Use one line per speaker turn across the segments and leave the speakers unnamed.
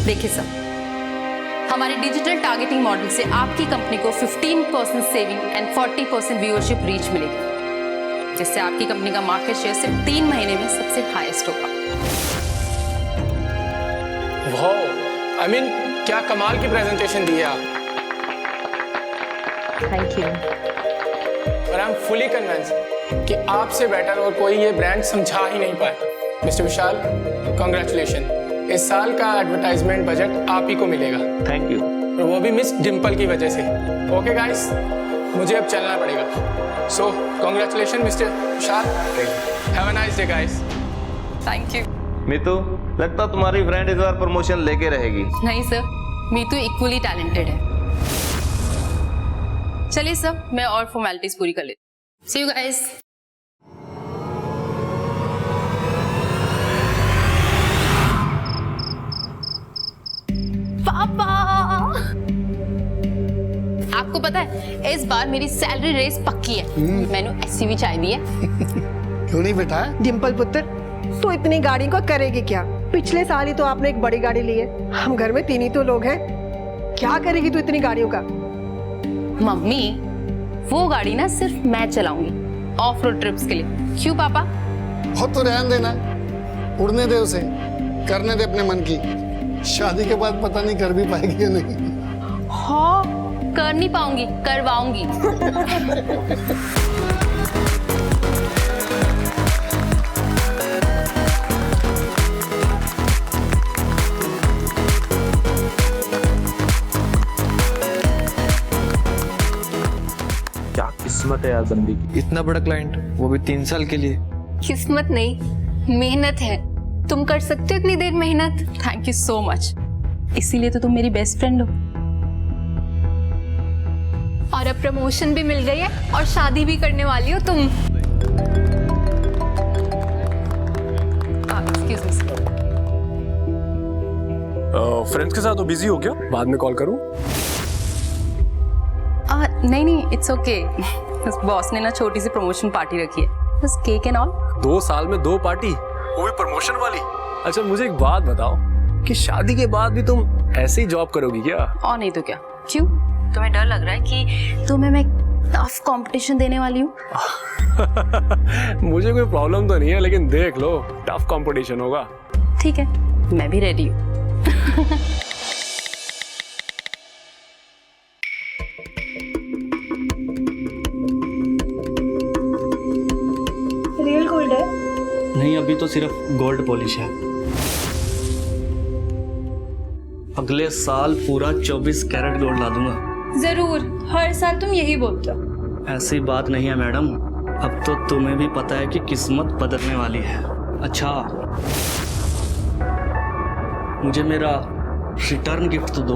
देखिए सर, हमारे digital targeting model से आपकी कंपनी को 15% सेविंग एंड 40% व्यूअरशिप रीच मिलेगी, जिससे आपकी कंपनी का मार्केट शेयर सिर्फ 3 महीने में सबसे हाईएस्ट होगा।
वाह, आई मीन क्या कमाल की प्रेजेंटेशन दी है आप।
Thank you.
और आई एम फुली कन्विंस्ड कि आपसे बेटर और कोई ये ब्रांड समझा ही नहीं पाए। मिस्टर विशाल, कांग्रेचुलेशन। इस साल का एडवर्टाइजमेंट बजट आप ही को मिलेगा।
Thank you.
और वो भी मिस डिम्पल की वजह से। ओके गाइस, मुझे अब चलना पड़ेगा। So congratulation mister Vishal. Have a nice day guys.
Thank you.
Meetu, लगता तुम्हारी फ्रेंड इस बार प्रमोशन लेके रहेगी।
नहीं सर, मीतू इक्वली टैलेंटेड है। चलिए सर, मैं और फॉर्मेलिटीज पूरी कर लेती हूँ। सी यू गाइस। पापा, आपको पता है इस बार मेरी सैलरी रेस पक्की है। मैंने एसयूवी चाय दी है।
क्यों नहीं बेटा?
डिम्पल पुत्र, तो इतनी गाड़ी को करेगी क्या? पिछले साल ही तो आपने एक बड़ी गाड़ी ली है। हम घर में 3 ही तो लोग हैं। क्या करेगी तू इतनी गाड़ियों का?
मम्मी, वो गाड़ी ना सिर्फ मैं चलाऊंगी ऑफ रोड ट्रिप्स के लिए। क्यों पापा?
बहुत तो रहने देना, उड़ने दे उसे, करने दे अपने मन की। शादी के बाद पता नहीं कर भी पाएगी या नहीं।
हाँ, कर नहीं पाऊंगी, करवाऊंगी।
क्या किस्मत है यार बंदी की।
इतना बड़ा क्लाइंट, वो भी 3 साल के लिए।
किस्मत नहीं, मेहनत है। तुम कर सकते हो इतनी देर मेहनत।
Thank you so much. इसीलिए तो तुम मेरी बेस्ट फ्रेंड हो।
और अब प्रमोशन भी मिल गई है और शादी भी करने वाली हो तुम।
Excuse me sir.
फ्रेंड्स के साथ तो बिजी हो क्या? बाद में कॉल करूं?
नहीं, इट्स ओके। बॉस ने ना छोटी सी प्रमोशन पार्टी रखी है, बस केक एंड ऑल।
2 साल में 2 पार्टी, वो भी प्रमोशन वाली। अच्छा मुझे एक बात बताओ कि शादी के बाद भी तुम ऐसे ही जॉब करोगी क्या?
और नहीं तो क्या। क्यों, तुम्हें डर लग रहा है कि तुम्हें मैं टफ कंपटीशन देने वाली हूँ?
मुझे कोई प्रॉब्लम तो नहीं है, लेकिन देख लो टफ कंपटीशन होगा।
ठीक है, मैं भी रेडी हूँ।
रियल गोल्ड है?
नहीं, अभी तो सिर्फ गोल्ड पॉलिश है। अगले साल पूरा 24 कैरेट गोल्ड ला दूंगा।
जरूर, हर साल तुम यही बोलते हो।
ऐसी बात नहीं है मैडम, अब तो तुम्हें भी पता है कि किस्मत बदलने वाली है। अच्छा, मुझे मेरा रिटर्न गिफ्ट तो दो।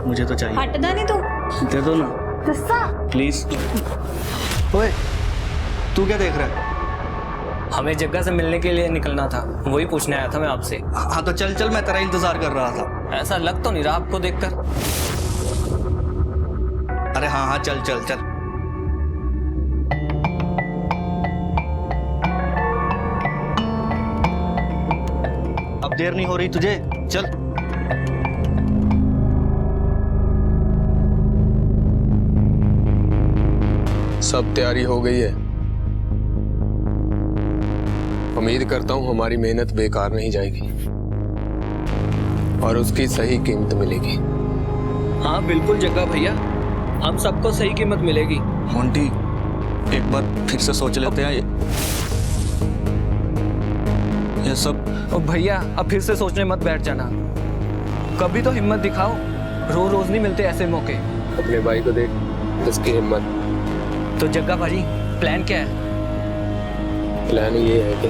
मुझे तो चाहिए।
हटदा नहीं तू।
दे दो ना प्लीज।
ओए, तू क्या देख रहा है?
हमें जग्गा से मिलने के लिए निकलना था, वही पूछने आया था मैं आपसे।
हाँ तो चल चल, मैं तेरा इंतजार कर रहा था।
ऐसा लग तो नहीं रहा आपको देखकर।
अरे हाँ हाँ, चल चल चल। अब देर नहीं हो रही तुझे, चल।
सब तैयारी हो गई है। उम्मीद करता हूं हमारी मेहनत बेकार नहीं जाएगी और उसकी सही कीमत मिलेगी।
हाँ बिल्कुल जग्गा भैया, हम सबको सही कीमत मिलेगी।
मोंटी, एक बार फिर से सोच लेते हैं ये सब।
ओ भैया, अब फिर से सोचने मत बैठ जाना, कभी तो हिम्मत दिखाओ। रोज रोज नहीं मिलते ऐसे मौके।
अपने भाई को देख, उसकी हिम्मत।
तो जग्गा भाजी, प्लान क्या है?
प्लान ये है कि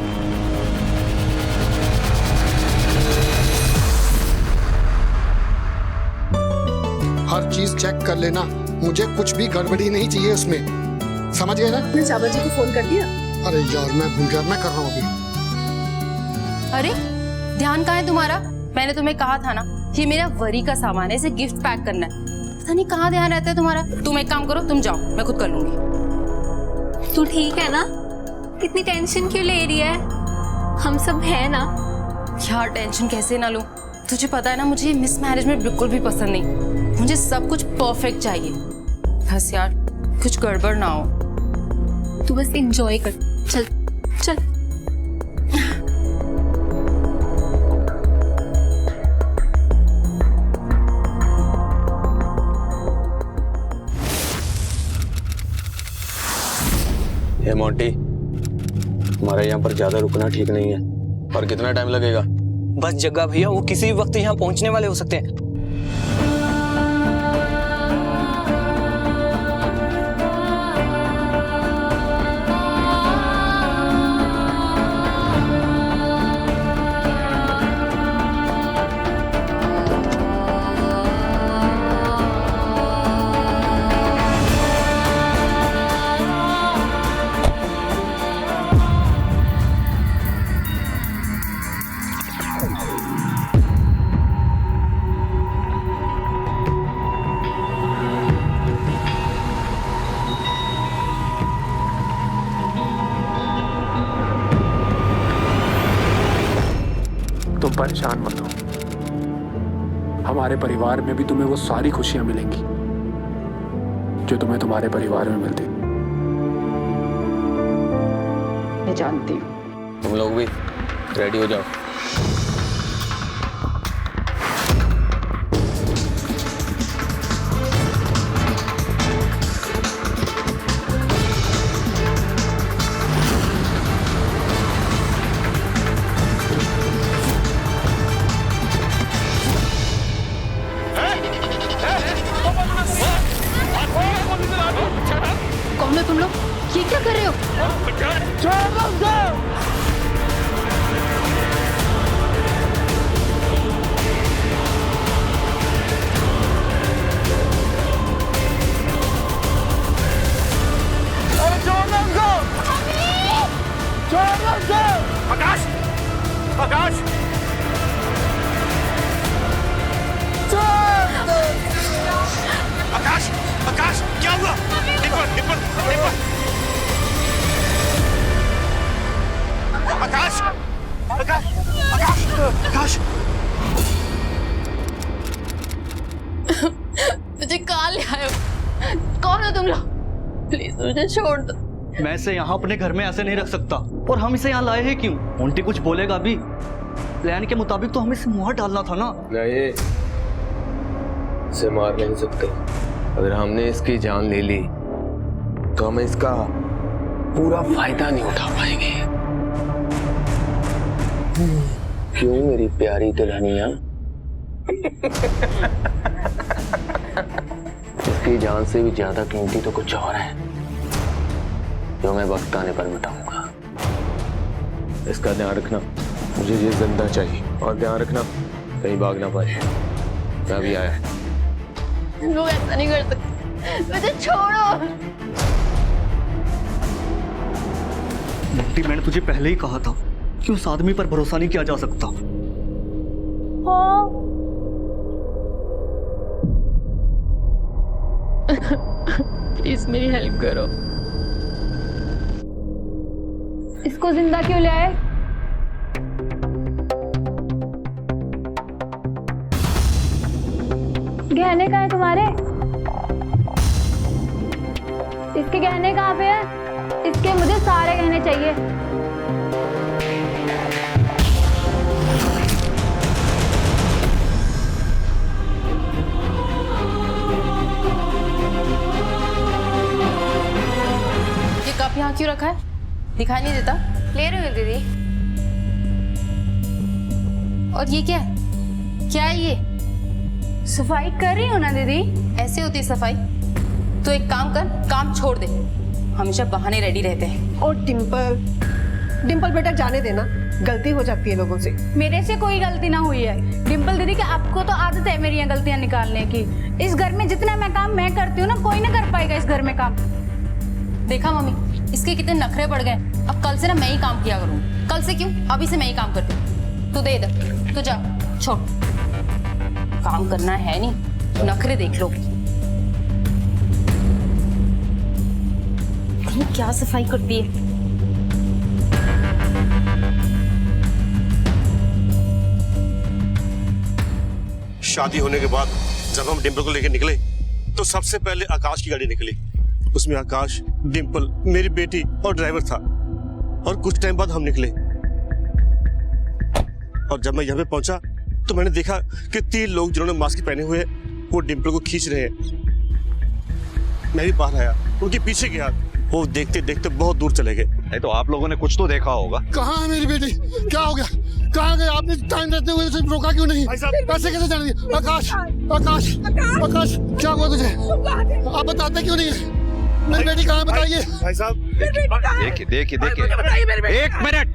हर चीज चेक कर लेना, मुझे कुछ भी गड़बड़ी नहीं चाहिए उसमें। समझ गए ना?
मैं चाबा जी को फोन कर दिया।
अरे यार, मैं भूल गया, मैं कर रहा हूँ अभी।
अरे ध्यान कहाँ है तुम्हारा? मैंने तुम्हें कहा था ना, ये मेरा वरी का सामान है, इसे गिफ्ट पैक करना है। पता नहीं कहाँ ध्यान रहता है तुम्हारा। तुम एक काम करो, तुम जाओ, मैं खुद कर लूंगी।
तू ठीक है ना? इतनी टेंशन क्यों ले रही है? हम सब है ना।
यार टेंशन कैसे ना लूं, तुझे पता है ना, मुझे ये मिस मैनेजमेंट बिल्कुल भी पसंद नहीं। मुझे सब कुछ परफेक्ट चाहिए। बस यार कुछ गड़बड़ ना हो।
तू बस एंजॉय कर। चल चल।
हे मोंटी, हमारे यहाँ पर ज्यादा रुकना ठीक नहीं है। और कितना टाइम लगेगा?
बस जग्गा भैया, वो किसी भी वक्त यहाँ पहुँचने वाले हो सकते हैं।
तुम परेशान मत हो, हमारे परिवार में भी तुम्हें वो सारी खुशियां मिलेंगी जो तुम्हें तुम्हारे परिवार में मिलती।
मैं जानती हूँ।
तुम लोग भी रेडी हो जाओ।
कौन हो तुम लोग? ये क्या कर रहे हो?
आकाश, आकाश, आकाश, आकाश, क्या हुआ? निपल, निपल, निपल। आकाश, आकाश, आकाश, आकाश।
मुझे कहाँ ले आए हो? कौन हो तुम लोग? प्लीज मुझे छोड़ दो।
मैं इसे यहाँ अपने घर में ऐसे नहीं रख सकता। और हम इसे यहाँ लाए हैं क्यों? मोंटी कुछ बोलेगा भी? प्लान के मुताबिक तो हमें इसे मार डालना था ना।
नहीं, इसे मार नहीं सकते। अगर हमने इसकी जान ले ली तो हम इसका पूरा फायदा नहीं उठा पाएंगे। क्यों मेरी प्यारी दुल्हनिया? इसकी जान से भी ज्यादा कीमती तो कुछ और है जो मैं वक्त आने पर बताऊंगा। इसका ध्यान रखना, मुझे ये जिंदा चाहिए। और ध्यान रखना कहीं भाग ना पाए। मैं भी आया।
लोग ऐसा नहीं कर सकते, मुझे छोड़ो।
मोंटी, मैंने तुझे पहले ही कहा था कि उस आदमी पर भरोसा नहीं किया जा सकता।
प्लीज मेरी हेल्प करो।
इसको जिंदा क्यों ले आए? गहने कहाँ हैं तुम्हारे? इसके गहने कहाँ पे हैं? इसके मुझे सारे गहने चाहिए।
ये कप यहाँ क्यों रखा है? दिखाई नहीं देता?
ले रही हूँ दीदी।
और ये क्या है? क्या है ये?
सफाई कर रही हूँ ना दीदी।
ऐसे होती है सफाई? तो एक काम कर, काम छोड़ दे। हमेशा बहाने रेडी रहते हैं।
और डिम्पल, डिम्पल बेटा जाने देना, गलती हो जाती है लोगों से।
मेरे से कोई गलती ना हुई है डिम्पल दीदी, कि आपको तो आदत है मेरी गलतियां निकालने की। इस घर में जितना मैं काम मैं करती हूँ ना, कोई ना कर पाएगा इस घर में काम।
देखा मम्मी, इसके कितने नखरे पड़ गए। अब कल से ना मैं ही काम किया करूँ। कल से क्यों, अभी से मैं ही काम करती हूँ। तू दे इधर, तू जा, छोड़। काम करना है नहीं, नखरे देख लो। क्या सफाई करती है।
शादी होने के बाद जब हम डिम्पल को लेकर निकले तो सबसे पहले आकाश की गाड़ी निकली। उसमें आकाश, डिम्पल, मेरी बेटी और ड्राइवर था। और कुछ टाइम बाद हम निकले और जब मैं यहाँ पे पहुंचा तो मैंने देखा कि 3 लोग जिन्होंने मास्क पहने हुए वो डिम्पल को खींच रहे हैं। मैं भी बाहर आया, उनके पीछे गया, वो देखते देखते बहुत दूर चले गए।
नहीं तो आप लोगों ने कुछ तो देखा होगा।
कहाँ है मेरी बेटी? क्या हो गया? कहाँ गए? आपने टाइम रहते हुए उसे रोका क्यों नहीं? पैसे कैसे जाने दिए? आकाश, आकाश, आकाश, क्या हुआ तुझे? आप बताते क्यों नहीं है? मेरी बेटी कहाँ है बताइए।
भाई साहब
देखिए देखिए देखिए, 1 मिनट।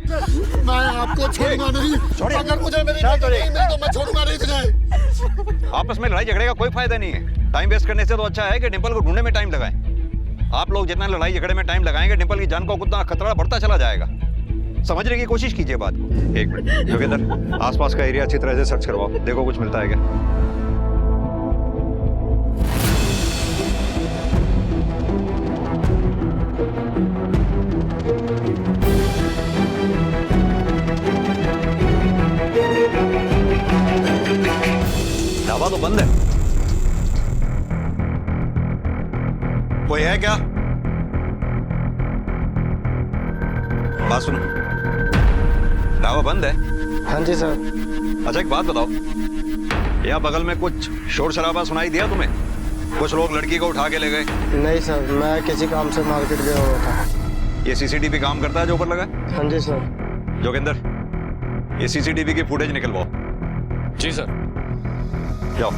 मैं आपको छोड़ूंगा नहीं। अगर मुझे मेरी बेटी नहीं मिली तो मैं छोड़ूंगा नहीं तुझे।
आपस में लड़ाई झगड़े का कोई फायदा नहीं है। टाइम वेस्ट करने से तो अच्छा है कि डिम्पल को ढूंढने में टाइम लगाएं। आप लोग जितना लड़ाई झगड़े में टाइम लगाएंगे डिम्पल की जान को उतना खतरा बढ़ता चला जाएगा। समझने की कोशिश कीजिए बात को। 1 मिनट जोगिंदर, आसपास का एरिया अच्छी तरह से सर्च करवाओ, देखो कुछ मिलता है क्या। ढाबा तो बंद है, कोई है क्या? बात सुनो, ढाबा बंद है?
हाँ जी सर।
अच्छा एक बात बताओ, यहाँ बगल में कुछ शोर शराबा सुनाई दिया तुम्हें? कुछ लोग लड़की को उठा के ले गए?
नहीं सर, मैं किसी काम से मार्केट गया हुआ था।
ये सीसीटीवी काम करता है जो ऊपर लगा है?
हाँ जी सर।
जोगिंदर, ये सीसीटीवी की फुटेज निकलवाओ।
जी सर।
जाओ।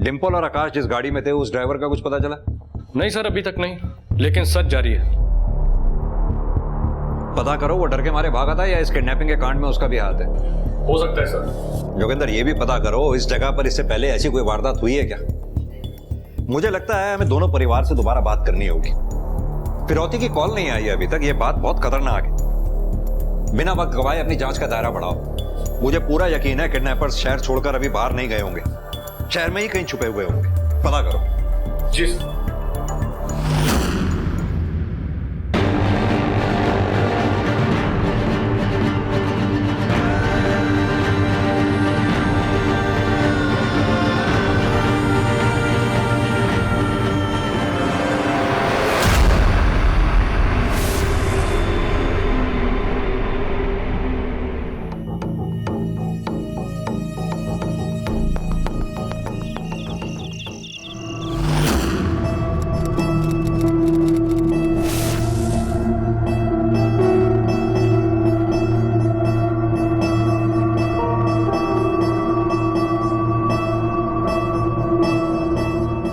डिम्पल और आकाश जिस गाड़ी में थे उस ड्राइवर का कुछ पता चला?
नहीं सर, अभी तक नहीं, लेकिन सर्च जारी है।
पता करो वो डर के मारे भागा था या इस किडनैपिंग के कांड में उसका भी हाथ है।
हो सकता है सर।
जोगिंदर, ये भी पता करो इस जगह पर इससे पहले ऐसी कोई वारदात हुई है क्या? मुझे लगता है हमें दोनों परिवार से दोबारा बात करनी होगी। फिरौती की कॉल नहीं आई अभी तक, ये बात बहुत खतरनाक है। बिना वक्त गवाए अपनी जांच का दायरा बढ़ाओ। मुझे पूरा यकीन है किडनैपर्स शहर छोड़कर अभी बाहर नहीं गए होंगे, शहर में ही कहीं छुपे हुए होंगे। पता करो।
जी सर।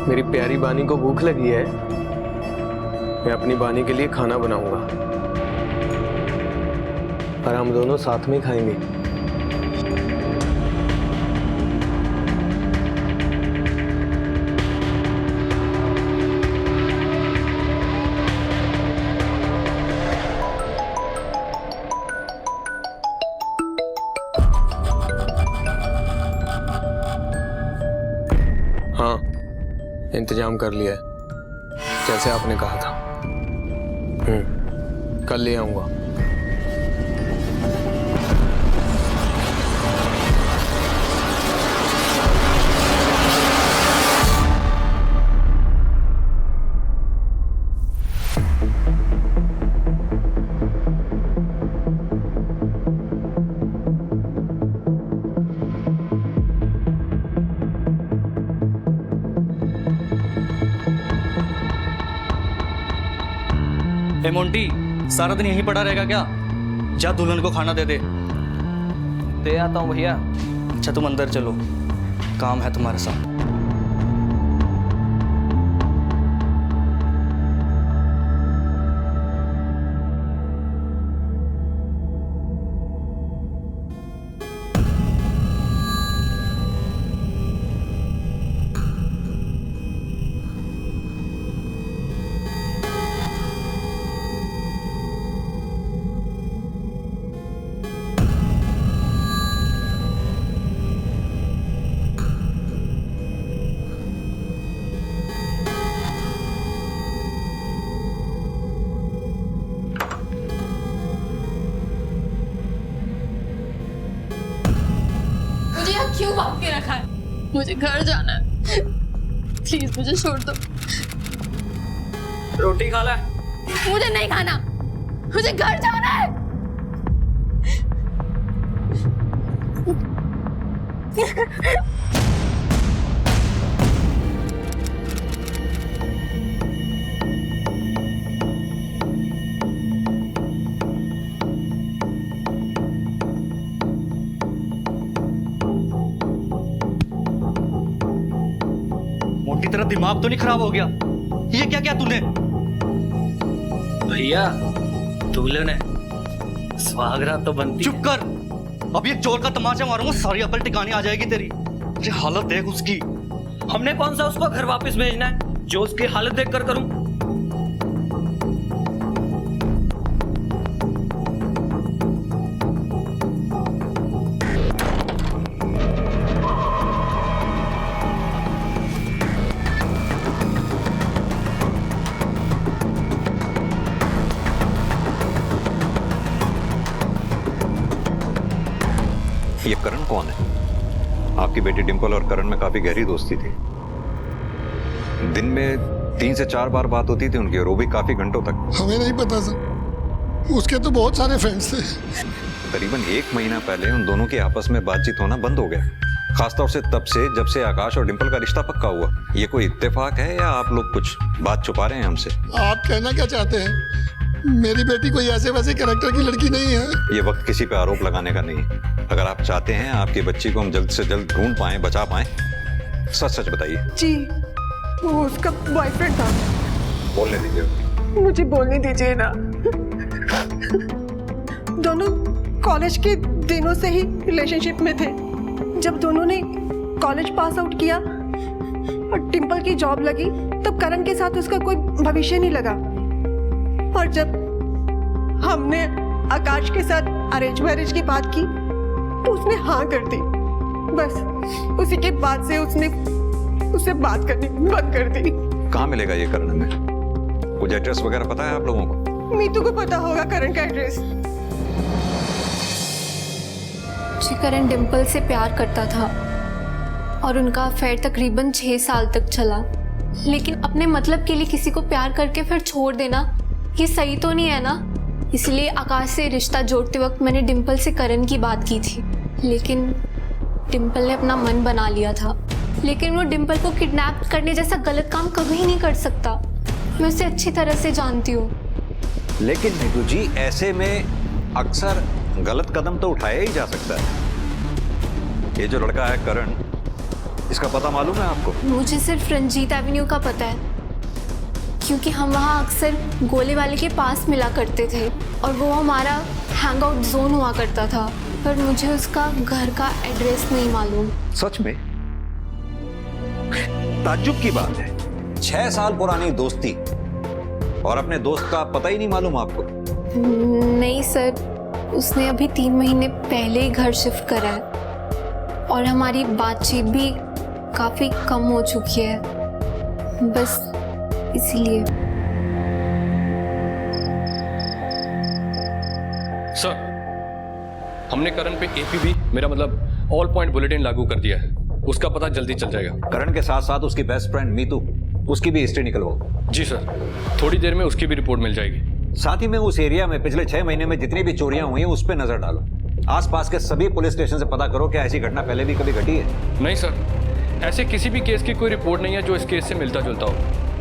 मेरी प्यारी बानी को भूख लगी है, मैं अपनी बानी के लिए खाना बनाऊंगा और हम दोनों साथ में खाएंगे। हाँ, इंतजाम कर लिया है जैसे आपने कहा था। कल ले आऊंगा।
ए मोंटी, सारा दिन यहीं पड़ा रहेगा क्या? जा दुल्हन को खाना दे दे।
दे आता हूँ भैया।
अच्छा तुम अंदर चलो, काम है तुम्हारे साथ।
क्यों बांध के रखा है? मुझे घर जाना है, प्लीज मुझे छोड़ दो।
रोटी खा ले।
मुझे नहीं खाना, मुझे घर जाना है।
मोटी तरह दिमाग तो नहीं खराब हो गया? ये क्या क्या तूने?
भैया दूल्हे ने स्वागरात तो बनती।
चुप कर, अब ये जोर का तमाचा मारूंगा, सारी अकल टिकानी आ जाएगी तेरी। ये हालत देख उसकी।
हमने कौन सा उसको घर वापस भेजना है जो उसकी हालत देख कर करूं?
ये करण कौन है? आपकी बेटी डिंपल और करण में काफी गहरी दोस्ती थी। दिन में 3 से 4 बार बात होती थी उनकी, और वो भी काफी घंटों तक।
हमें नहीं पता सर, उसके तो बहुत सारे फ्रेंड्स थे।
करीबन 1 महीना पहले उन दोनों की आपस में बातचीत होना बंद हो गया, खासतौर से तब से जब से आकाश और डिंपल का रिश्ता पक्का हुआ। ये कोई इत्तेफाक है या आप लोग कुछ बात छुपा रहे हैं हमसे?
आप कहना क्या चाहते हैं? मेरी बेटी कोई ऐसे वैसे कैरेक्टर की लड़की नहीं है।
ये वक्त किसी पे आरोप लगाने का नहीं है। अगर आप चाहते हैं आपकी बच्ची को हम जल्द से जल्द ढूंढ पाए, बचा पाए, सच सच बताइए।
जी, वो उसका बॉयफ्रेंड था।
बोलने दीजिए।
मुझे बोलने दीजिए ना। दोनों कॉलेज के दिनों से ही रिलेशनशिप में थे। जब दोनों ने कॉलेज पास आउट किया और डिंपल की जॉब लगी, तब करण के साथ उसका कोई भविष्य नहीं लगा। और जब हमने आकाश के साथ अरेंज मैरिज की बात की तो उसने हाँ कर दी। बस उसी के बाद से उसने उससे बात करनी बंद कर दी।
कहाँ मिलेगा ये करण में? कुछ एड्रेस वगैरह पता है आप लोगों को?
मीतू को पता होगा करण का एड्रेस।
करण डिंपल से प्यार करता था और उनका अफेयर तकरीबन 6 साल तक चला। लेकिन अपने मतलब के लिए किसी को प्यार करके फिर छोड़ देना, ये सही तो नहीं है ना। इसलिए आकाश से रिश्ता जोड़ते वक्त मैंने डिंपल से करण की बात की थी, लेकिन डिंपल ने अपना मन बना लिया था। लेकिन वो डिंपल को किडनैप करने जैसा गलत काम कभी नहीं कर सकता। मैं उसे अच्छी तरह से जानती हूँ।
लेकिन नीतू जी, ऐसे में अक्सर गलत कदम तो उठाया ही जा सकता है। ये जो लड़का है करण, इसका पता मालूम है आपको?
मुझे सिर्फ रंजीत एवेन्यू का पता है, क्योंकि हम वहाँ अक्सर गोले वाले के पास मिला करते थे और वो हमारा हैंग आउट जोन हुआ करता था। पर मुझे उसका घर का एड्रेस नहीं मालूम।
सच में? ताज्जुब की बात है, 6 साल पुरानी दोस्ती और अपने दोस्त का पता ही नहीं मालूम आपको?
नहीं सर, उसने अभी 3 महीने पहले ही घर शिफ्ट करा है और हमारी बातचीत भी काफी कम हो चुकी है, बस इसीलिए।
सर, हमने करण पे एपीबी, मेरा मतलब ऑल पॉइंट बुलेटिन लागू कर दिया है। उसका पता जल्दी चल जाएगा।
करण के साथ साथ उसकी बेस्ट फ्रेंड मीतू, उसकी भी हिस्ट्री निकलवाओ।
जी सर, थोड़ी देर में उसकी भी रिपोर्ट मिल जाएगी।
साथ ही में उस एरिया में पिछले 6 महीने में जितनी भी चोरियां हुई हैं उस पर नजर डालो। आसपास के सभी पुलिस स्टेशन से पता करो क्या ऐसी घटना पहले भी कभी घटी है।
नहीं सर, ऐसे किसी भी केस की कोई रिपोर्ट नहीं है जो इस केस से मिलता जुलता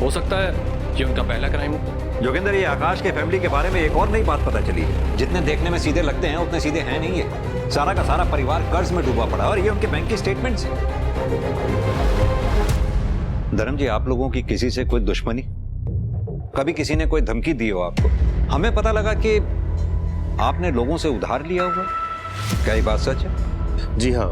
हो सकता है ये उनका पहला क्राइम हो।
जोगिंदर, ये आकाश के फैमिली के बारे में एक और नई बात पता चली है। जितने देखने में सीधे लगते हैं उतने सीधे हैं नहीं है। सारा का सारा परिवार कर्ज में डूबा पड़ा और ये उनके बैंक की स्टेटमेंट्स हैं। धर्म जी, आप लोगों की किसी से कोई दुश्मनी? कभी किसी ने कोई धमकी दी हो आपको? हमें पता लगा कि आपने लोगों से उधार लिया हुआ। क्या ये बात सच है?
जी हाँ,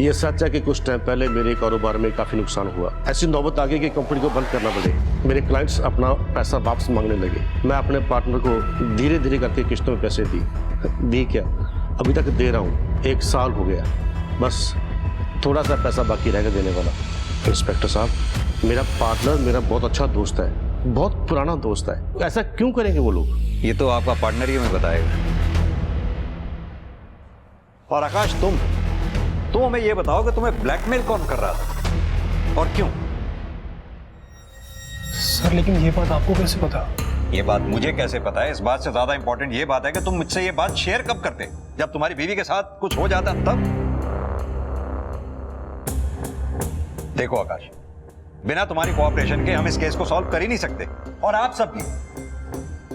ये सच है कि कुछ टाइम पहले मेरे कारोबार में काफी नुकसान हुआ। ऐसी नौबत आ गई कि कंपनी को बंद करना पड़े। मेरे क्लाइंट्स अपना पैसा वापस मांगने लगे। मैं अपने पार्टनर को धीरे धीरे करके किस्तों में पैसे दी क्या अभी तक दे रहा हूँ। 1 साल हो गया, बस थोड़ा सा पैसा बाकी रहेगा देने वाला। इंस्पेक्टर साहब, मेरा पार्टनर मेरा बहुत अच्छा दोस्त है, बहुत पुराना दोस्त है। ऐसा क्यों करेंगे वो लोग?
ये तो आपका पार्टनर ही हमें बताएगा। और आकाश, तो हमें ये बताओ कि तुम्हें ब्लैकमेल कौन कर रहा था और क्यों?
सर लेकिन ये बात आपको कैसे पता?
ये बात मुझे कैसे पता है, इस बात से ज्यादा इंपॉर्टेंट ये बात है कि तुम मुझसे ये बात शेयर कब करते? जब तुम्हारी बीवी के साथ कुछ हो जाता तब? देखो आकाश, बिना तुम्हारी कोऑपरेशन के हम इस केस को सॉल्व कर ही नहीं सकते। और आप सब भी,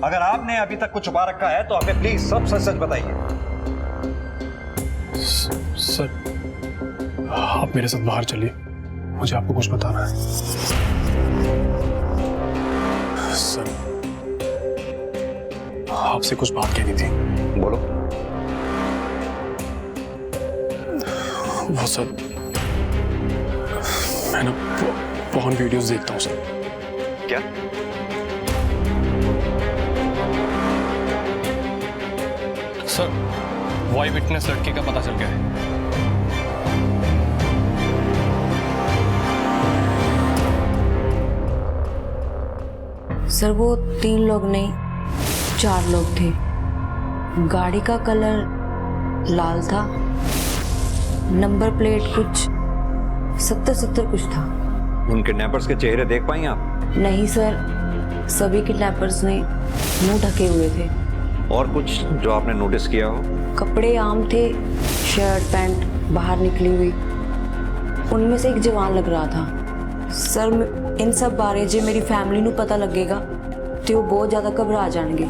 अगर आपने अभी तक कुछ छुपा रखा है तो हमें प्लीज सब सच सच बताइए।
सर आप मेरे साथ बाहर चलिए, मुझे आपको कुछ बताना है। सर आपसे कुछ बात कहनी थी।
बोलो।
वो सर, मैं ना पॉर्न वीडियोस देखता हूँ सर।
क्या?
सर वॉय विटनेस लड़की का पता चल गया है।
सर वो 3 लोग नहीं 4 लोग थे। गाड़ी का कलर लाल था, नंबर प्लेट कुछ 70 कुछ था।
उन किडनैपर्स के चेहरे देख पाई आप?
नहीं सर, सभी किडनैपर्स ने मुंह ढके हुए थे।
और कुछ जो आपने नोटिस किया हो?
कपड़े आम थे, शर्ट पैंट बाहर निकली हुई। उनमें से एक जवान लग रहा था। सर इन सब बारे जे मेरी फैमिली ਨੂੰ पता लगेगा तो वो बहुत ज़्यादा घबरा जाएंगे,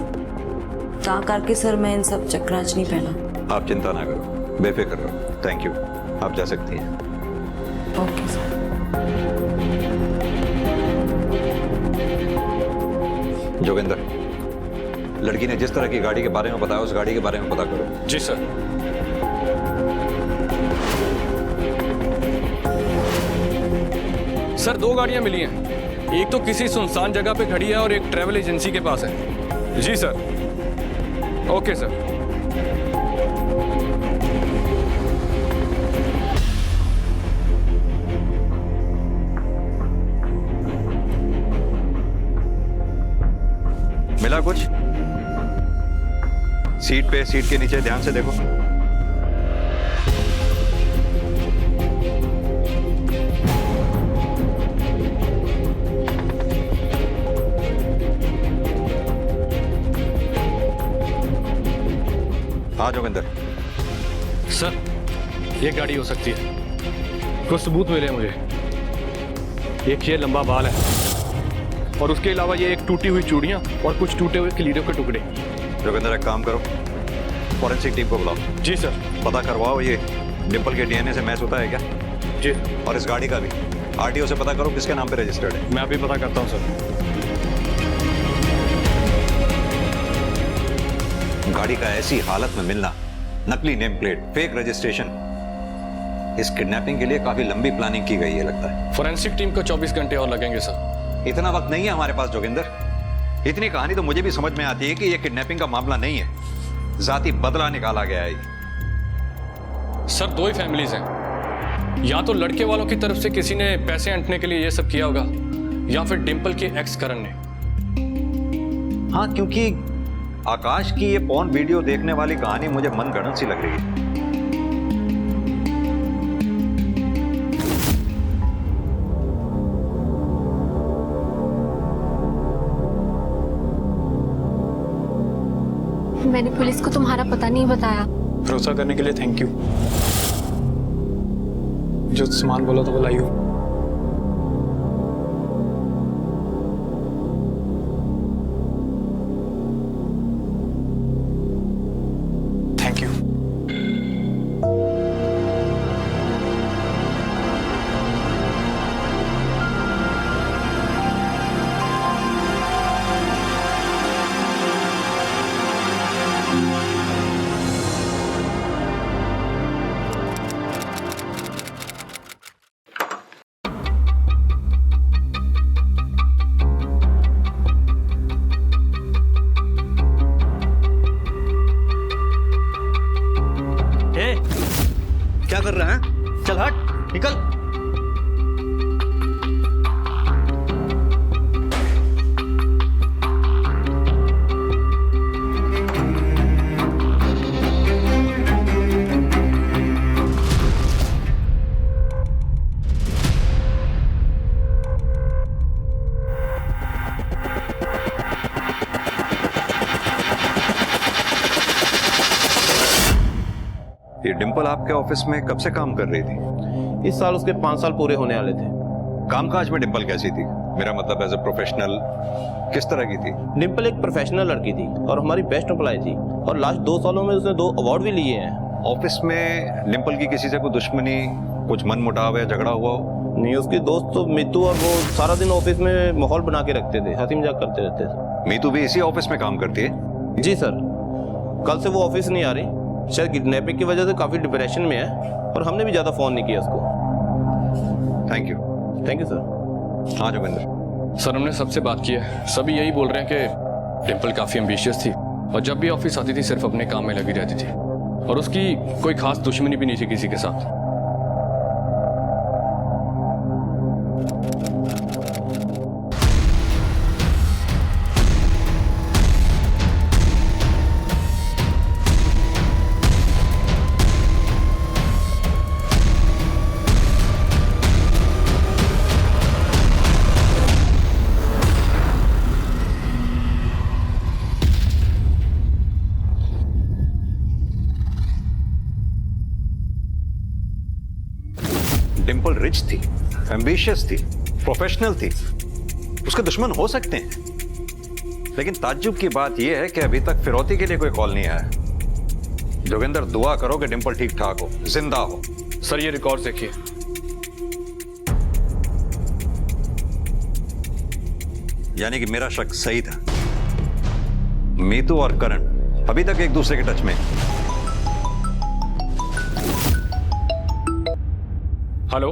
ता करके सर मैं इन सब चक्करां 'ਚ नहीं पैना।
आप चिंता ना करो, बेफिक्र रहो। थैंक यू, आप जा सकती हैं।
Okay sir.
जोगिंदर, लड़की ने जिस तरह की गाड़ी के बारे में बताया उस गाड़ी के बारे में पता करो।
जी सर। सर 2 गाड़ियां मिली हैं, एक तो किसी सुनसान जगह पे खड़ी है और एक ट्रैवल एजेंसी के पास है। जी सर। Okay sir.
मिला कुछ? सीट के नीचे ध्यान से देखो। हाँ जोगिंदर।
सर ये गाड़ी हो सकती है, कुछ सबूत मिले मुझे। एक ये लंबा बाल है और उसके अलावा ये एक टूटी हुई चूड़ियां और कुछ टूटे हुए कीलों के टुकड़े।
जोगिंदर एक काम करो, फॉरेंसिक टीम को बुलाओ।
जी सर।
पता करवाओ ये डिंपल के डीएनए से मैच होता है क्या?
जी।
और इस गाड़ी का भी आरटीओ से पता करो किसके नाम पे रजिस्टर्ड है।
मैं अभी पता करता हूँ सर।
गाड़ी का ऐसी हालत में मिलना, नकली नेम प्लेट, फेक रजिस्ट्रेशन, इस किडनैपिंग के लिए काफी लंबी प्लानिंग की गई है लगता है।
फॉरेंसिक टीम को 24 घंटे और लगेंगे सर।
इतना वक्त नहीं है हमारे पास जोगिंदर। इतनी कहानी तो मुझे भी समझ में आती है कि यह किडनैपिंग का मामला नहीं है, जाती बदला निकाला गया है।
सर 2 ही फैमिलीज हैं, या तो लड़के वालों की तरफ से किसी ने पैसे ऐंठने के लिए ये सब किया होगा, या फिर डिंपल के एक्स करण ने।
हाँ, क्योंकि आकाश की ये पॉर्न वीडियो देखने वाली कहानी मुझे मनगढ़ंत सी लग रही है।
मैंने पुलिस को तुम्हारा पता नहीं बताया।
भरोसा करने के लिए थैंक यू। जो सामान बोला तो वो लाई हो। Thank you.
क्या कर रहा है? चल हट, निकल।
ये डिंपल आपके ऑफिस में कब से काम कर रही थी?
इस साल उसके 5 साल पूरे होने वाले थे।
कामकाज में डिंपल कैसी थी? मेरा मतलब एज ए प्रोफेशनल किस तरह की थी?
डिंपल एक प्रोफेशनल लड़की थी और हमारी बेस्ट एम्प्लॉय थी, और लास्ट 2 सालों में उसने 2 अवार्ड भी लिए हैं।
ऑफिस में डिंपल की किसी से कोई दुश्मनी, कुछ मन मुटाव या झगड़ा हुआ हो?
नहीं, उसकी दोस्त तो मीतू और वो सारा दिन ऑफिस में माहौल बना के रखते थे, हंसी मजाक करते रहते थे।
मीतू भी इसी ऑफिस में काम करती है?
जी सर, कल से वो ऑफिस नहीं आ रही, शायद किडनैपिंग की वजह से काफी डिप्रेशन में है, और हमने भी ज्यादा फोन नहीं किया उसको।
Thank you.
Thank you sir.
हाँ जोगिंदर
सर, हमने सबसे बात की है, सभी यही बोल रहे हैं कि डिंपल काफी एम्बिशियस थी और जब भी ऑफिस आती थी सिर्फ अपने काम में लगी रहती थी, और उसकी कोई खास दुश्मनी भी नहीं थी किसी के साथ।
डिंपल रिच थी, एम्बिशियस थी, प्रोफेशनल थी, उसके दुश्मन हो सकते हैं, लेकिन ताज्जुब की बात यह है कि अभी तक फिरौती के लिए कोई कॉल नहीं आया। जोगिंदर, दुआ करो कि डिंपल ठीक ठाक हो, जिंदा हो।
सर, ये रिकॉर्ड देखिए।
यानी कि मेरा शक सही था, मीतू और करण अभी तक एक दूसरे के टच में।
हेलो,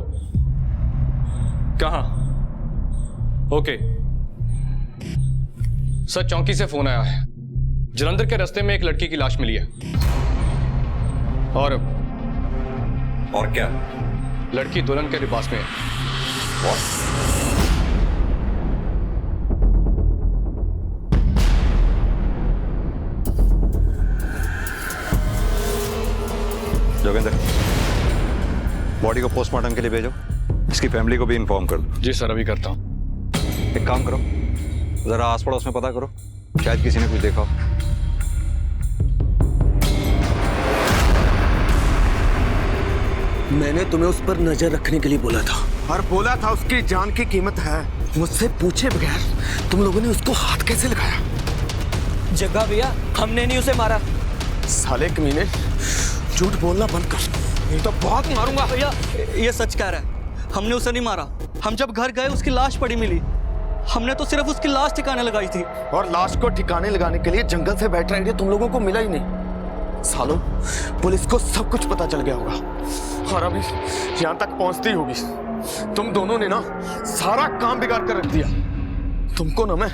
कहाँ? ओके सर, चौकी से फोन आया है, जलंधर के रास्ते में एक लड़की की लाश मिली है। और
क्या?
लड़की दुल्हन के लिबास में है।
जोगिंदर, बॉडी को पोस्टमार्टम के लिए भेजो, इसकी फैमिली को भी इन्फॉर्म कर दो।
जी सर, अभी करता हूँ।
एक काम करो, जरा आस पड़ोस में पता करो, शायद किसी ने कुछ देखा हो।
मैंने तुम्हें उस पर नजर रखने के लिए बोला था, और बोला था उसकी जान की कीमत है। मुझसे पूछे बगैर तुम लोगों ने उसको हाथ कैसे लगाया?
जग्गा भैया, हमने नहीं उसे मारा।
साले कमीने, झूठ बोलना बंद कर, नहीं तो बहुत मारूंगा।
भैया, ये सच कह रहा है, हमने उसे नहीं मारा। हम जब घर गए उसकी लाश पड़ी मिली, हमने तो सिर्फ उसकी लाश ठिकाने लगाई थी।
और लाश को ठिकाने लगाने के लिए जंगल से बैठ आइडिया तुम लोगों को मिला ही नहीं। सालों, पुलिस को सब कुछ पता चल गया होगा, और अभी यहां तक पहुंचती होगी। तुम दोनों ने ना सारा काम बिगाड़ कर रख दिया। तुमको ना मैं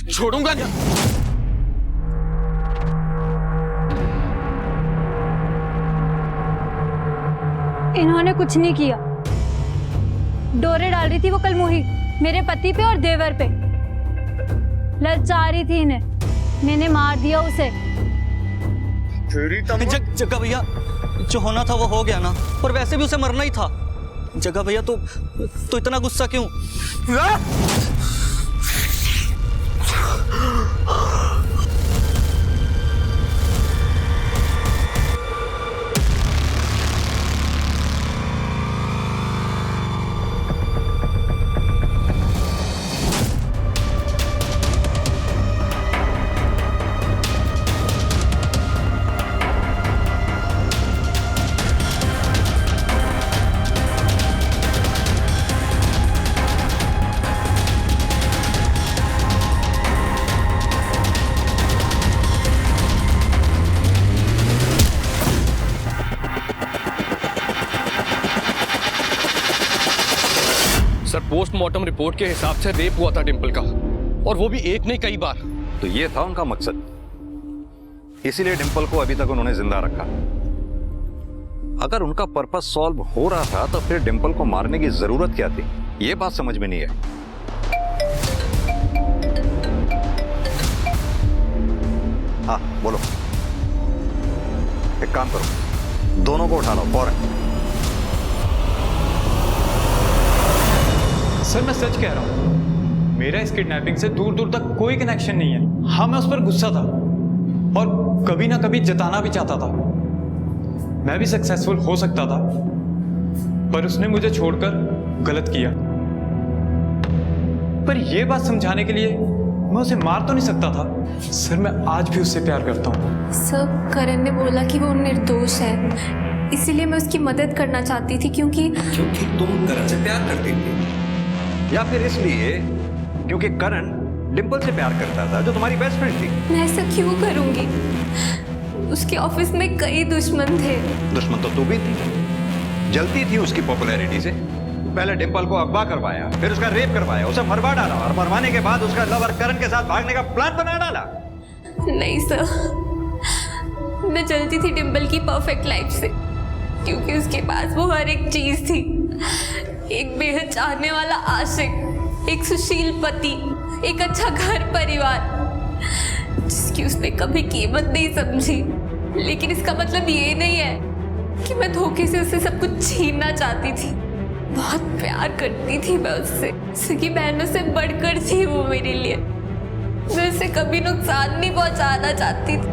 छोड़ूंगा नहीं।
इन्होंने कुछ नहीं किया, डोरे डाल रही थी वो कलमुही मेरे पति पे और देवर पे, ललचा रही थी इन्हें, मैंने मार दिया उसे।
जग्गा भैया, जो होना था वो हो गया ना, और वैसे भी उसे मरना ही था। जग्गा भैया, तो इतना गुस्सा क्यों?
सर, पोस्टमार्टम रिपोर्ट के हिसाब से रेप हुआ था डिंपल का, और वो भी एक नहीं कई बार।
तो ये था उनका मकसद, इसीलिए डिंपल को अभी तक उन्होंने जिंदा रखा। अगर उनका पर्पस सॉल्व हो रहा था तो फिर डिंपल को मारने की जरूरत क्या थी, ये बात समझ में नहीं है। हाँ बोलो। एक काम करो, दोनों को उठा लो फौरन।
सर, मैं सच कह रहा हूँ, मेरा इस किडनैपिंग से दूर दूर तक कोई कनेक्शन नहीं है। हाँ, मैं उस पर गुस्सा था और कभी ना कभी जताना भी चाहता था,
मैं भी सक्सेसफुल हो सकता था, पर उसने मुझे छोड़कर गलत किया। पर यह बात समझाने के लिए मैं उसे मार तो नहीं सकता था। सर, मैं आज भी उससे प्यार करता हूँ।
सर, करण ने बोला कि वो निर्दोष है, इसीलिए मैं उसकी मदद करना चाहती थी। क्योंकि
तुम करण से प्यार करती थी, या फिर इसलिए क्योंकि करण डिंपल से प्यार करता था जो तुम्हारी बेस्ट फ्रेंड थी?
मैं ऐसा क्यों करूंगी? उसके ऑफिस में कई दुश्मन थे।
दुश्मन तो तू भी थी, जलती थी उसकी पॉपुलैरिटी से। पहले डिंपल को अगवा करवाया, फिर उसका रेप करवाया, उसे मरवा डाला, और मरवाने के बाद उसका लवर करण के साथ भागने का प्लान बना डाला।
नहीं सर, मैं जलती थी डिंपल की परफेक्ट लाइफ से, क्योंकि उसके पास वो हर एक चीज थी। एक बेहद चाहने वाला आशिक, एक सुशील पति, एक अच्छा घर परिवार, जिसकी उसने कभी कीमत नहीं समझी। लेकिन इसका मतलब ये नहीं है कि मैं धोखे से उससे सब कुछ छीनना चाहती थी। बहुत प्यार करती थी मैं उससे, सगी बहनों से बढ़कर थी वो मेरे लिए। मैं उसे कभी नुकसान नहीं पहुंचाना चाहती थी।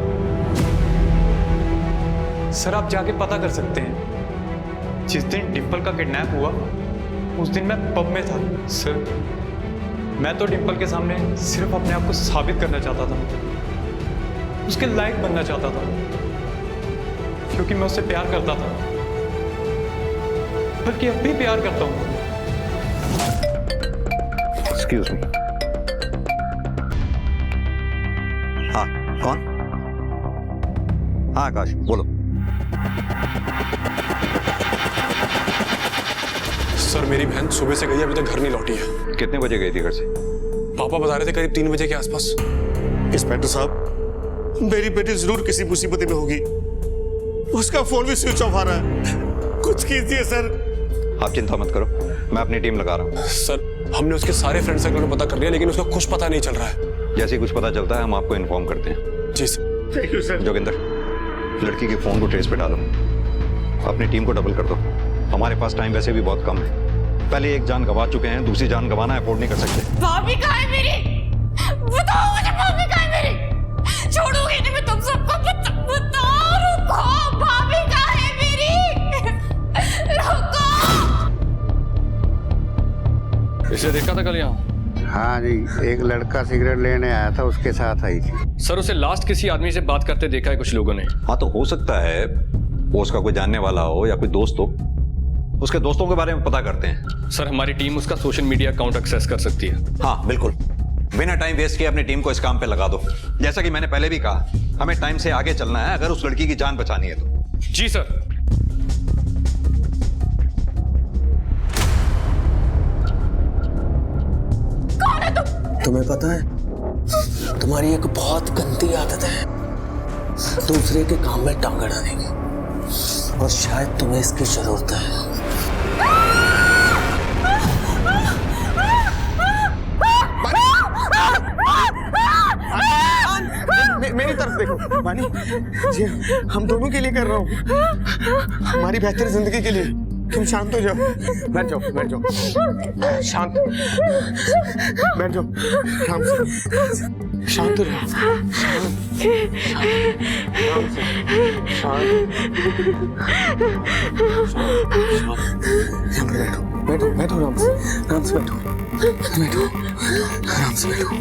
सर, आप जाके पता कर सकते हैं। जिस दिन डिंपल का किडनैप हुआ उस दिन मैं पब में था। सर, मैं तो डिंपल के सामने सिर्फ अपने आप को साबित करना चाहता था, उसके लायक बनना चाहता था, क्योंकि मैं उससे प्यार करता था, बल्कि अब भी प्यार करता हूं।
Excuse me. हाँ, कौन? हाँ आकाश, बोलो।
सर, मेरी बहन सुबह से गई है, अभी तक घर नहीं लौटी है।
कितने बजे गई थी घर से?
पापा बता रहे थे करीब 3 बजे के आसपास। इंस्पेक्टर साहब, मेरी बेटी जरूर किसी मुसीबत में होगी। उसका फोन भी स्विच ऑफ आ रहा है। कुछ कीजिए सर।
आप चिंता मत करो, मैं अपनी टीम लगा रहा हूँ।
सर, हमने उसके सारे फ्रेंड सर्कल में पता कर लिया, लेकिन उसका कुछ पता नहीं चल रहा है।
जैसे ही कुछ पता चलता है हम आपको इन्फॉर्म करते हैं।
जी sir. Thank you sir.
Joginder, लड़की के फोन को ट्रेस पे डालो, अपनी टीम को डबल कर दो। हमारे पास टाइम वैसे भी बहुत कम है। पहले एक जान गंवा चुके हैं, दूसरी जान गंवाना अफोर्ड नहीं कर सकते।
भाभी कहाँ है मेरी? बताओ मुझे, भाभी कहाँ है मेरी? छोड़ूंगी नहीं मैं तुम सबको। बताओ, रुको, भाभी कहाँ है मेरी? रुको।
इसे देखा था कल यहाँ?
हाँ जी, एक लड़का सिगरेट लेने आया था, उसके साथ आई थी।
सर, उसे लास्ट किसी आदमी से बात करते देखा है कुछ लोगों ने।
हाँ, तो हो सकता है वो उसका कोई जानने वाला हो या कोई दोस्त हो। उसके दोस्तों के बारे में पता करते हैं।
सर, हमारी टीम उसका सोशल मीडिया अकाउंट एक्सेस कर सकती है।
हाँ बिल्कुल, बिना टाइम वेस्ट किए अपनी टीम को इस काम पे लगा दो। जैसा कि मैंने पहले भी कहा, हमें टाइम से आगे चलना है अगर उस लड़की की जान बचानी है तो।
जी सर।
कौन है तुम?
तुम्हें पता है, तुम्हारी एक बहुत गंदी आदत है, दूसरे के काम में टांग अड़ाने की, और शायद तुम्हें इसकी जरूरत है।
मेरी तरफ देखो बानी जी, हम दोनों के लिए कर रहा हूँ, हमारी बेहतर जिंदगी के लिए। तुम शांत हो जाओ, बैठ जाओ, बैठ जाओ, शांत बैठ जाओ, आराम से, शांत हो जाओ, शांत बैठो, बैठो, बैठो, आराम से, आराम से बैठो, बैठो, आराम से बैठो।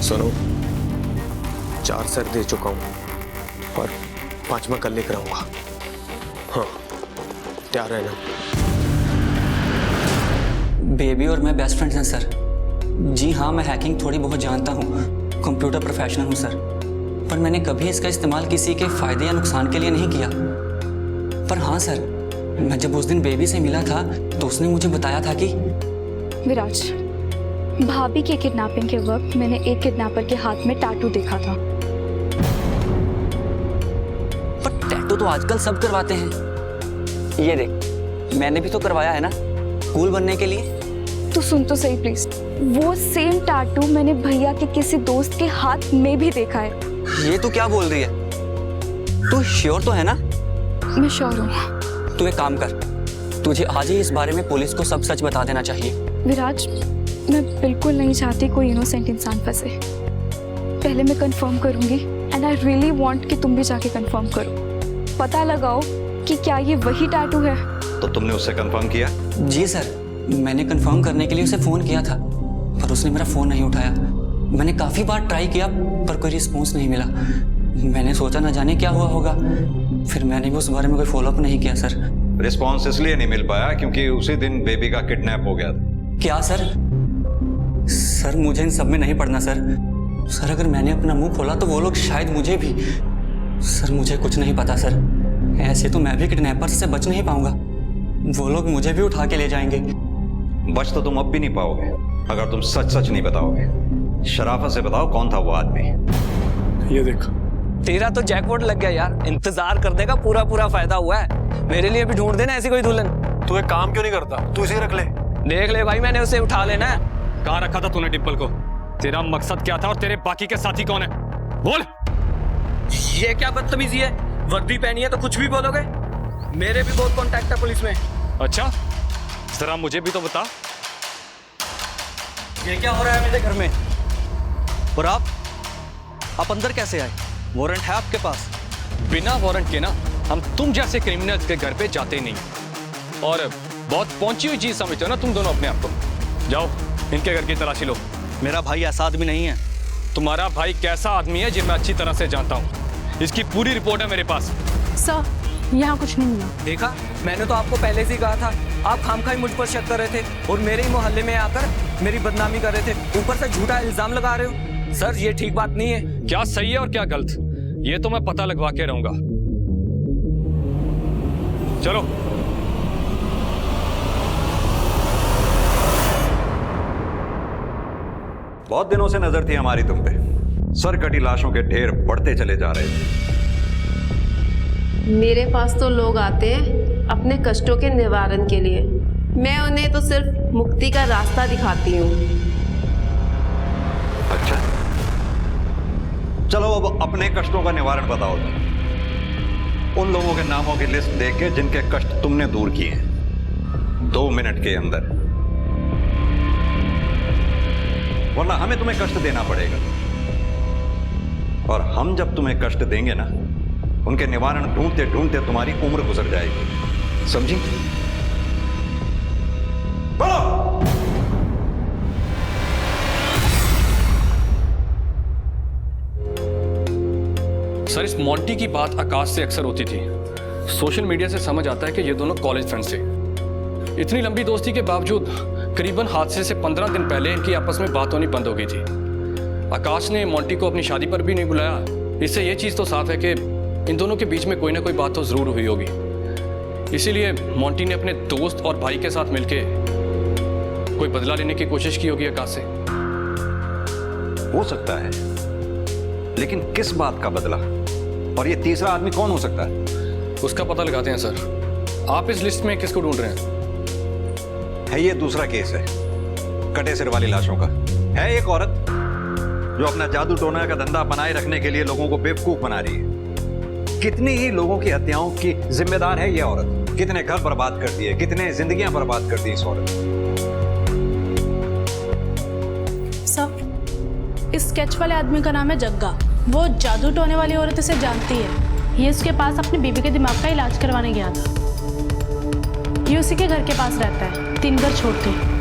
सुनो, 4 सर दे चुका हूं और 5वां कल लेकर आऊंगा। हाँ, तैयार रहना।
बेबी और मैं बेस्ट फ्रेंड्स हैं सर। जी हाँ, मैं हैकिंग थोड़ी बहुत जानता हूँ, कंप्यूटर प्रोफेशनल हूँ सर, पर मैंने कभी इसका इस्तेमाल किसी के फायदे या नुकसान के लिए नहीं किया। पर हाँ सर, मैं जब उस दिन बेबी से मिला था तो उसने मुझे बताया था कि
विराज, भाभी के किडनैपिंग के वक्त मैंने एक किडनैपर के हाथ में टैटू देखा था।
पर टैटू तो आजकल सब करवाते हैं। ये देख, मैंने भी तो करवाया है ना, कूल बनने के लिए।
तो सुन तो सही प्लीज, वो सेम टैटू मैंने भैया के किसी दोस्त के हाथ में भी देखा है।
ये तू क्या बोल रही है? तू श्योर तो है ना?
मैं श्योर हूँ।
तू एक काम कर, तुझे आज ही इस बारे में पुलिस को सब सच बता देना चाहिए।
विराज, मैं बिल्कुल नहीं चाहती कोई इनोसेंट इंसान फंसे। पहले मैं कंफर्म करूंगी एंड आई रियली वांट कि तुम भी जाके कंफर्म करो, पता लगाओ कि क्या ये वही टैटू है।
तो तुमने उससे कंफर्म किया?
जी सर, मैंने कंफर्म करने के लिए उसे फ़ोन किया था, पर उसने मेरा फ़ोन नहीं उठाया। मैंने काफ़ी बार ट्राई किया पर कोई रिस्पॉन्स नहीं मिला। मैंने सोचा न जाने क्या हुआ होगा, फिर मैंने भी उस बारे में कोई फॉलोअप नहीं किया सर।
रिस्पॉन्स इसलिए नहीं मिल पाया क्योंकि उसी दिन बेबी का किडनैप हो गया था।
क्या सर? सर मुझे इन सब में नहीं पड़ना सर। सर अगर मैंने अपना मुंह खोला तो वो लोग शायद मुझे भी। सर मुझे कुछ नहीं पता सर, ऐसे तो मैं भी किडनैपर्स से बच नहीं पाऊंगा, वो लोग मुझे भी उठा के ले जाएंगे।
बच तो तुम अब भी नहीं पाओगे अगर तुम सच सच नहीं बताओगे। शराफत से बताओ कौन था वो आदमी।
ये देखो,
तेरा तो जैकपॉट लग गया यार, इंतजार करने का पूरा पूरा फायदा हुआ है। मेरे लिए भी ढूंढ देना ऐसी कोई दुल्हन।
तू एक काम क्यों नहीं करता, तू इसे रख ले।
देख ले भाई, मैंने उसे उठा लेना है।
कहाँ रखा था तूने डिम्पल को? तेरा मकसद क्या था और तेरे बाकी के साथी कौन है? बोल।
ये क्या बदतमीजी है? वर्दी पहनी है तो कुछ भी बोलोगे? मेरे भी बहुत कॉन्टैक्ट है पुलिस में।
अच्छा, जरा मुझे भी तो बता।
ये क्या हो रहा है मेरे घर में? और आप अंदर कैसे आए? वारंट है आपके पास?
बिना वारंट के ना हम तुम जैसे क्रिमिनल्स के घर पे जाते नहीं, और बहुत पहुंची हुई चीज समझते हो ना तुम दोनों अपने आप को। जाओ इनके घर की तलाशी लो।
मेरा भाई ऐसा आदमी नहीं है।
तुम्हारा भाई कैसा आदमी है ये मैं अच्छी तरह से जानता हूँ, इसकी पूरी रिपोर्ट है मेरे पास।
सर, यहाँ कुछ नहीं मिला।
देखा, मैंने तो आपको पहले से ही कहा था। आप खामखाई मुझ पर शक कर रहे थे और मेरे ही मोहल्ले में आकर मेरी बदनामी कर रहे थे, ऊपर से झूठा इल्जाम लगा रहे हो। सर ये ठीक बात नहीं है।
क्या सही है और क्या गलत, ये तो मैं पता लगवा के रहूंगा। चलो।
बहुत दिनों से नजर थी हमारी तुम पे। सर कटी लाशों के ढेर बढ़ते चले जा रहे थे।
मेरे पास तो लोग आते हैं अपने कष्टों के निवारण के लिए, मैं उन्हें तो सिर्फ मुक्ति का रास्ता दिखाती हूँ।
अच्छा, चलो अब अपने कष्टों का निवारण बताओ तुम। उन लोगों के नामों की लिस्ट देख के जिनके कष्ट तुमने दूर किए हैं 2 मिनट के अंदर, वरना हमें तुम्हें कष्ट देना पड़ेगा। और हम जब तुम्हें कष्ट देंगे ना, उनके निवारण ढूंढते ढूंढते तुम्हारी उम्र गुजर जाएगी, समझी? बोलो।
सर इस मॉन्टी की बात आकाश से अक्सर होती थी। सोशल मीडिया से समझ आता है कि ये दोनों कॉलेज फ्रेंड्स थे। इतनी लंबी दोस्ती के बावजूद करीबन हादसे से 15 दिन पहले इनकी आपस में बात होनी बंद हो गई थी। आकाश ने मॉन्टी को अपनी शादी पर भी नहीं बुलाया। इससे ये चीज़ तो साफ है कि इन दोनों के बीच में कोई ना कोई बात तो ज़रूर हुई होगी। इसीलिए मॉन्टी ने अपने दोस्त और भाई के साथ मिलके कोई बदला लेने की कोशिश की होगी आकाश से।
हो सकता है, लेकिन किस बात का बदला? और ये तीसरा आदमी कौन हो सकता है?
उसका पता लगाते हैं सर। आप इस लिस्ट में किसको ढूंढ रहे हैं?
है ये दूसरा केस है, कटे सिर वाली लाशों का। है एक औरत जो अपना जादू टोना का धंधा बनाए रखने के लिए लोगों को बेवकूफ बना रही है। कितनी ही लोगों की हत्याओं की जिम्मेदार है ये औरत। कितने घर बर्बाद कर दिए, कितने जिंदगियां बर्बाद कर दी इस औरत।
सर, इस स्केच वाले आदमी का नाम है जग्गा। वो जादू टोने वाली औरत इसे जानती है। ये उसके पास अपनी बीबी के दिमाग का इलाज करवाने गया था। ये उसी के घर के पास रहता है, 3 घर छोड़ के।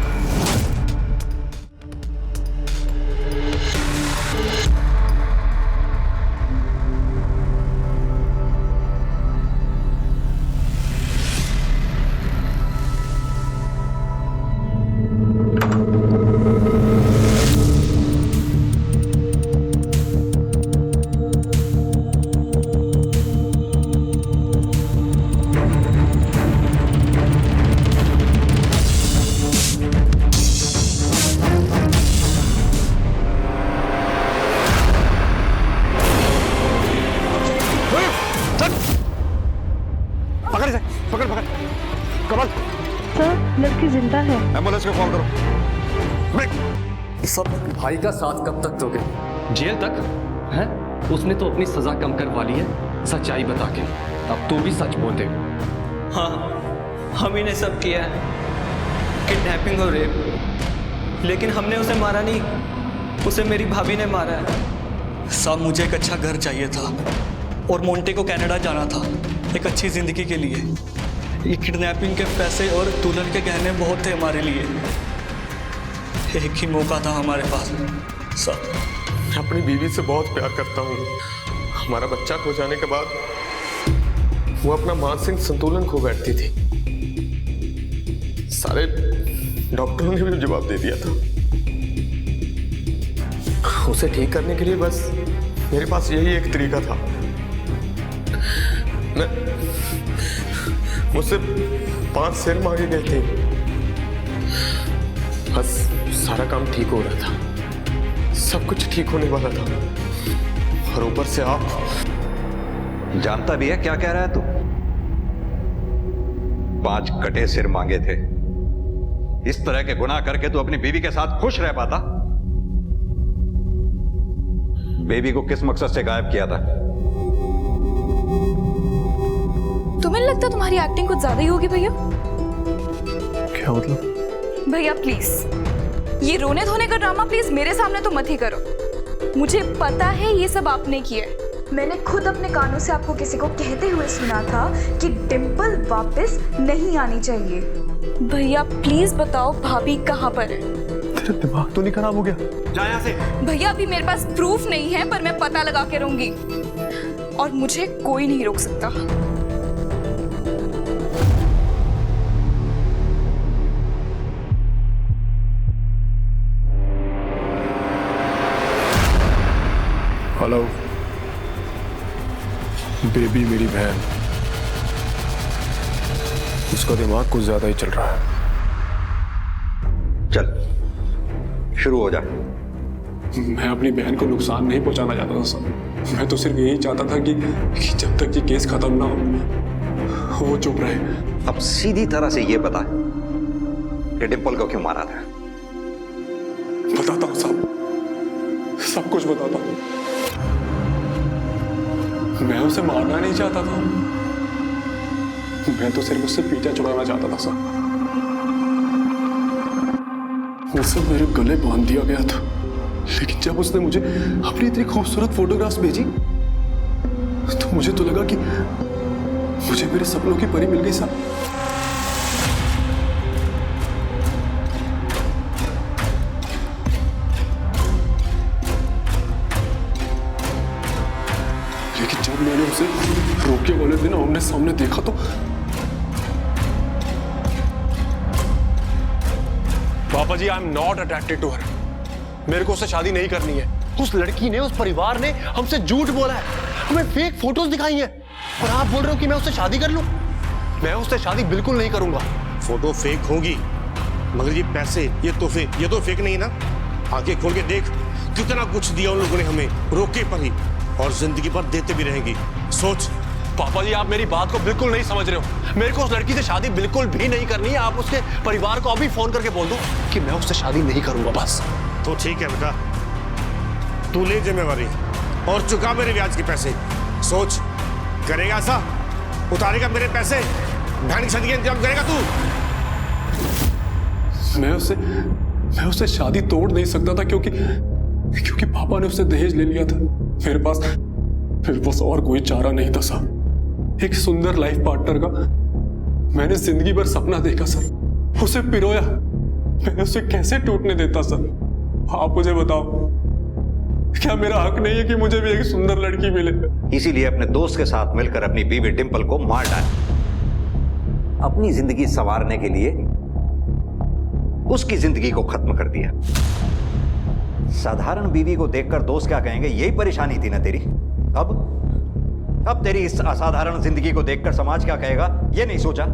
लड़की जिंदा है।
एम्बुलेंस को कॉल करो।
सब भाई का साथ कब तक दोगे? जेल तक? हैं? उसने तो अपनी सजा कम करवा ली है सच्चाई बता के। अब तू भी सच बोल दे।
हाँ, हम ही ने सब किया है, किडनैपिंग और रेप। लेकिन हमने उसे मारा नहीं, उसे मेरी भाभी ने मारा है।
साहब मुझे एक अच्छा घर चाहिए था और मोंटे को कनाडा जाना था एक अच्छी जिंदगी के लिए। ये किडनैपिंग के पैसे और दुल्हन के गहने बहुत थे हमारे लिए। एक ही मौका था हमारे पास। साहब
मैं अपनी बीवी से बहुत प्यार करता हूँ। हमारा बच्चा खो जाने के बाद वो अपना मानसिक संतुलन खो बैठती थी। सारे डॉक्टरों ने भी जवाब दे दिया था। उसे ठीक करने के लिए बस मेरे पास यही एक तरीका था। मुझसे 5 शेर मांगे गए थे, बस सारा काम ठीक हो रहा था, सब कुछ ठीक होने वाला था, और ऊपर से आप।
जानता भी है क्या कह रहा है तू? 5 कटे सिर मांगे थे। इस तरह के गुनाह करके तू अपनी बीवी के साथ खुश रह पाता? बेबी को किस मकसद से गायब किया था?
तुम्हें लगता तुम्हारी एक्टिंग कुछ ज्यादा ही होगी भैया?
क्या मतलब?
भैया प्लीज ये रोने धोने का ड्रामा प्लीज मेरे सामने तो मत ही करो। मुझे पता है ये सब आपने किया है।
मैंने खुद अपने कानों से आपको किसी को कहते हुए सुना था कि डिंपल वापस नहीं आनी चाहिए।
भैया प्लीज बताओ भाभी कहाँ पर है?
तेरा दिमाग तो नहीं खराब हो गया? जा यहाँ से।
भैया अभी मेरे पास प्रूफ नहीं है, पर मैं पता लगा के रहूंगी और मुझे कोई नहीं रोक सकता।
हेलो बेबी, मेरी बहन, उसका दिमाग कुछ ज्यादा ही चल रहा है।
चल शुरू हो जा।
मैं अपनी बहन को नुकसान नहीं पहुंचाना चाहता था सर। मैं तो सिर्फ यही चाहता था कि जब तक ये केस खत्म ना हो वो चुप रहे।
अब सीधी तरह से ये बता कि डिंपल को क्यों मारा था?
बताता हूँ साहब, सब कुछ बताता हूँ। मैं उसे मारना नहीं चाहता था, मैं तो सिर्फ उससे पीछा छुड़ाना चाहता था सर। उसे मेरे गले बांध दिया गया था, लेकिन जब उसने मुझे अपनी इतनी खूबसूरत फोटोग्राफ्स भेजी तो मुझे तो लगा कि मुझे मेरे सपनों की परी मिल गई साहब। लेकिन जब मैंने उसे रोके वाले दिन आमने सामने देखा तो पापा जी, I am not attracted to her. मेरे को उससे शादी नहीं करनी है। उस लड़की ने, उस परिवार ने हमसे झूठ बोला है, हमें फेक फोटोज दिखाई हैं, और आप बोल रहे हो कि मैं उससे शादी कर लूं? मैं उससे शादी बिल्कुल नहीं करूंगा।
फोटो फेक होगी, मगर ये पैसे, ये तोहफे, ये तो फेक नहीं ना। आंखें खोल के देख, कितना कुछ दिया उन लोगों ने हमें, रोके पर ही, और जिंदगी भर देते भी रहेंगी। सोच।
पापा जी, आप मेरी बात को बिल्कुल नहीं समझ रहे हो। मेरे को उस लड़की से शादी बिल्कुल भी नहीं करनी है। आप उसके परिवार को अभी फोन करके बोल दो कि मैं उससे शादी नहीं करूंगा, बस।
तो ठीक है बेटा, तू ले जिम्मेवारी और चुका मेरे ब्याज के पैसे। सोच, करेगा ऐसा? उतारेगा मेरे पैसे? बहन की शादी का इंतजाम करेगा तू?
मैं उससे शादी तोड़ नहीं सकता था, क्योंकि पापा ने उससे दहेज ले लिया था। मेरे पास और कोई चारा नहीं था साहब। एक सुंदर लाइफ पार्टनर का मैंने जिंदगी भर सपना देखा सर, उसे पिरोया। मैं उसे कैसे टूटने देता सर? आप मुझे बताओ, क्या मेरा हक नहीं है कि मुझे भी एक सुंदर लड़की मिले?
इसीलिए अपने दोस्त के साथ मिलकर अपनी बीवी डिंपल को मार डाला। अपनी जिंदगी संवारने के लिए उसकी जिंदगी को खत्म कर दिया। साधारण बीवी को देखकर दोस्त क्या कहेंगे, यही परेशानी थी ना तेरी। अब तेरी इस असाधारण जिंदगी को देखकर समाज क्या कहेगा, ये नहीं सोचा?